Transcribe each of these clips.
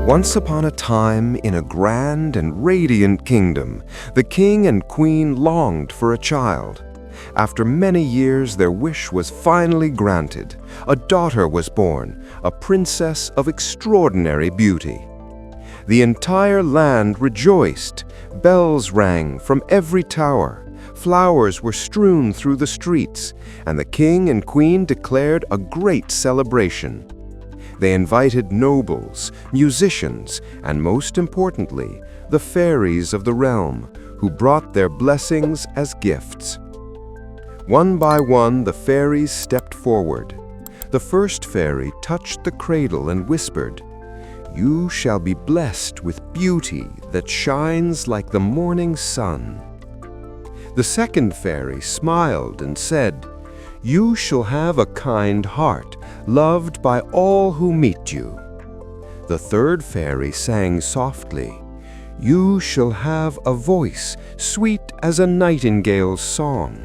Once upon a time, in a grand and radiant kingdom, the king and queen longed for a child. After many years, their wish was finally granted. A daughter was born, a princess of extraordinary beauty. The entire land rejoiced. Bells rang from every tower. Flowers were strewn through the streets, and the king and queen declared a great celebration. They invited nobles, musicians, and most importantly, the fairies of the realm, who brought their blessings as gifts. One by one, the fairies stepped forward. The first fairy touched the cradle and whispered, "You shall be blessed with beauty that shines like the morning sun." The second fairy smiled and said, "You shall have a kind heart, loved by all who meet you." The third fairy sang softly, "You shall have a voice sweet as a nightingale's song."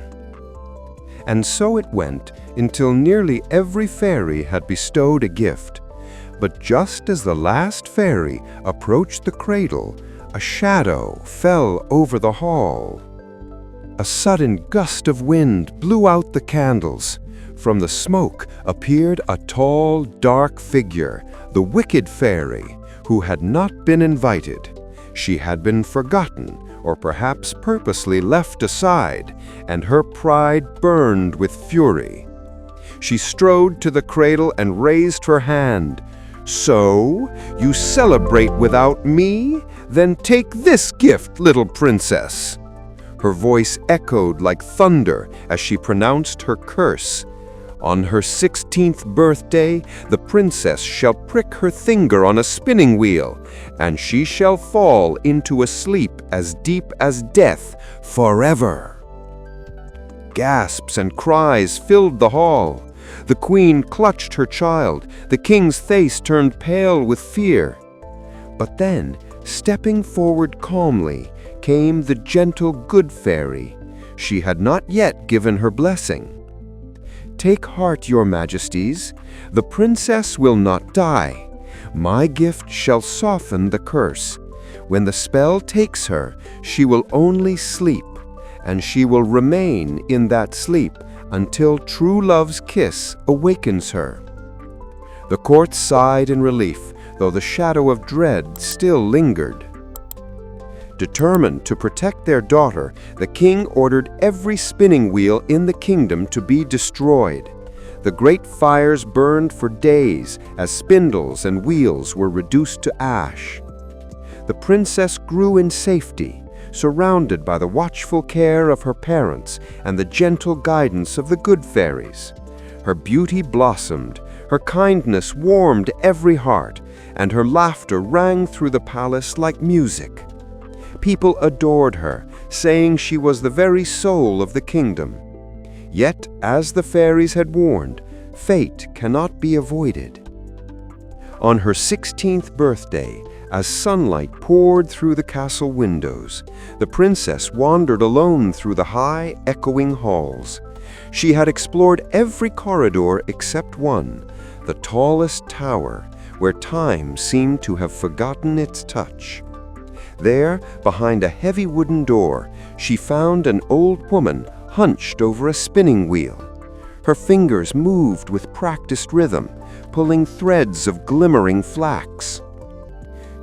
And so it went until nearly every fairy had bestowed a gift. But just as the last fairy approached the cradle, a shadow fell over the hall. A sudden gust of wind blew out the candles. From the smoke appeared a tall, dark figure, the wicked fairy, who had not been invited. She had been forgotten, or perhaps purposely left aside, and her pride burned with fury. She strode to the cradle and raised her hand. "So, you celebrate without me? Then take this gift, little princess." Her voice echoed like thunder as she pronounced her curse. On her 16th birthday, the princess shall prick her finger on a spinning wheel, and she shall fall into a sleep as deep as death forever. Gasps and cries filled the hall. The queen clutched her child. The king's face turned pale with fear. But then, stepping forward calmly, came the gentle good fairy. She had not yet given her blessing. "Take heart, your majesties. The princess will not die. My gift shall soften the curse. When the spell takes her, she will only sleep, and she will remain in that sleep until true love's kiss awakens her." The court sighed in relief, though the shadow of dread still lingered. Determined to protect their daughter, the king ordered every spinning wheel in the kingdom to be destroyed. The great fires burned for days as spindles and wheels were reduced to ash. The princess grew in safety, surrounded by the watchful care of her parents and the gentle guidance of the good fairies. Her beauty blossomed, her kindness warmed every heart, and her laughter rang through the palace like music. People adored her, saying she was the very soul of the kingdom. Yet, as the fairies had warned, fate cannot be avoided. On her 16th birthday, as sunlight poured through the castle windows, the princess wandered alone through the high, echoing halls. She had explored every corridor except one, the tallest tower, where time seemed to have forgotten its touch. There, behind a heavy wooden door, she found an old woman hunched over a spinning wheel. Her fingers moved with practiced rhythm, pulling threads of glimmering flax.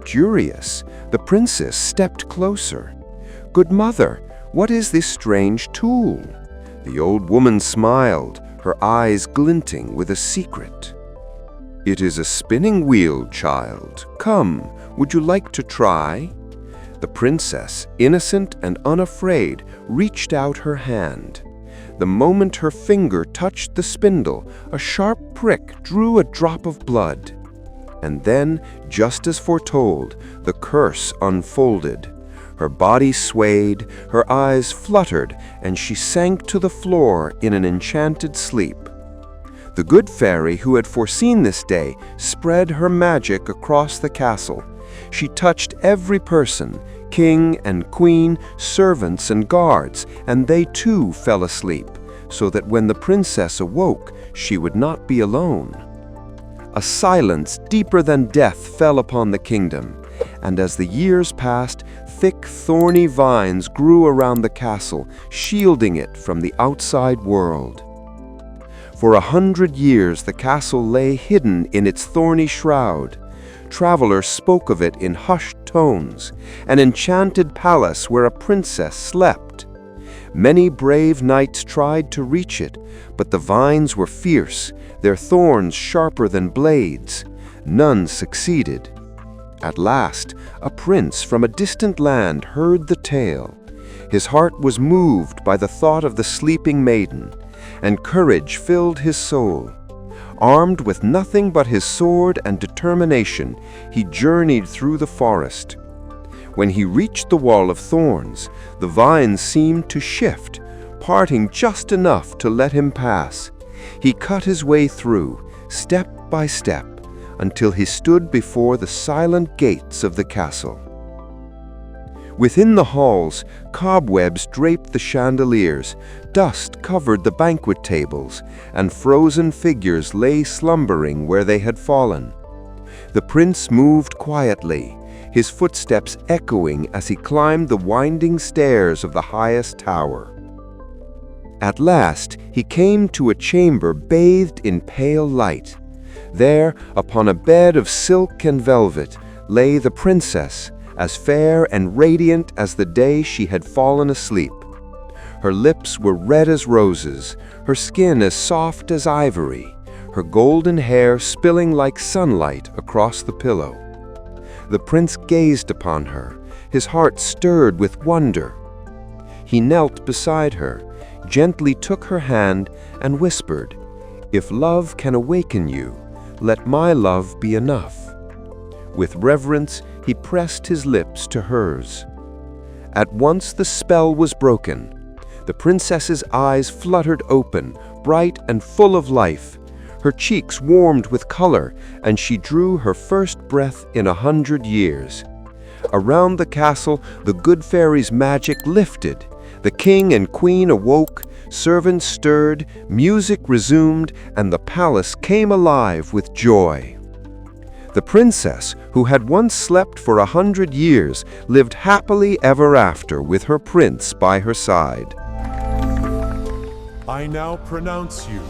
Curious, the princess stepped closer. "Good mother, what is this strange tool?" The old woman smiled, her eyes glinting with a secret. "It is a spinning wheel, child. Come, would you like to try?" The princess, innocent and unafraid, reached out her hand. The moment her finger touched the spindle, a sharp prick drew a drop of blood. And then, just as foretold, the curse unfolded. Her body swayed, her eyes fluttered, and she sank to the floor in an enchanted sleep. The good fairy who had foreseen this day spread her magic across the castle. She touched every person, king and queen, servants and guards, and they too fell asleep, so that when the princess awoke, she would not be alone. A silence deeper than death fell upon the kingdom, and as the years passed, thick, thorny vines grew around the castle, shielding it from the outside world. For 100 years the castle lay hidden in its thorny shroud. Travelers spoke of it in hushed tones, an enchanted palace where a princess slept. Many brave knights tried to reach it, but the vines were fierce, their thorns sharper than blades. None succeeded. At last, a prince from a distant land heard the tale. His heart was moved by the thought of the sleeping maiden, and courage filled his soul. Armed with nothing but his sword and determination, he journeyed through the forest. When he reached the wall of thorns, the vines seemed to shift, parting just enough to let him pass. He cut his way through, step by step, until he stood before the silent gates of the castle. Within the halls, cobwebs draped the chandeliers, dust covered the banquet tables, and frozen figures lay slumbering where they had fallen. The prince moved quietly, his footsteps echoing as he climbed the winding stairs of the highest tower. At last, he came to a chamber bathed in pale light. There, upon a bed of silk and velvet, lay the princess, as fair and radiant as the day she had fallen asleep. Her lips were red as roses, her skin as soft as ivory, her golden hair spilling like sunlight across the pillow. The prince gazed upon her, his heart stirred with wonder. He knelt beside her, gently took her hand, and whispered, "If love can awaken you, let my love be enough." With reverence, he pressed his lips to hers. At once the spell was broken. The princess's eyes fluttered open, bright and full of life. Her cheeks warmed with color, and she drew her first breath in 100 years. Around the castle, the good fairy's magic lifted. The king and queen awoke, servants stirred, music resumed, and the palace came alive with joy. The princess, who had once slept for 100 years, lived happily ever after with her prince by her side. I now pronounce you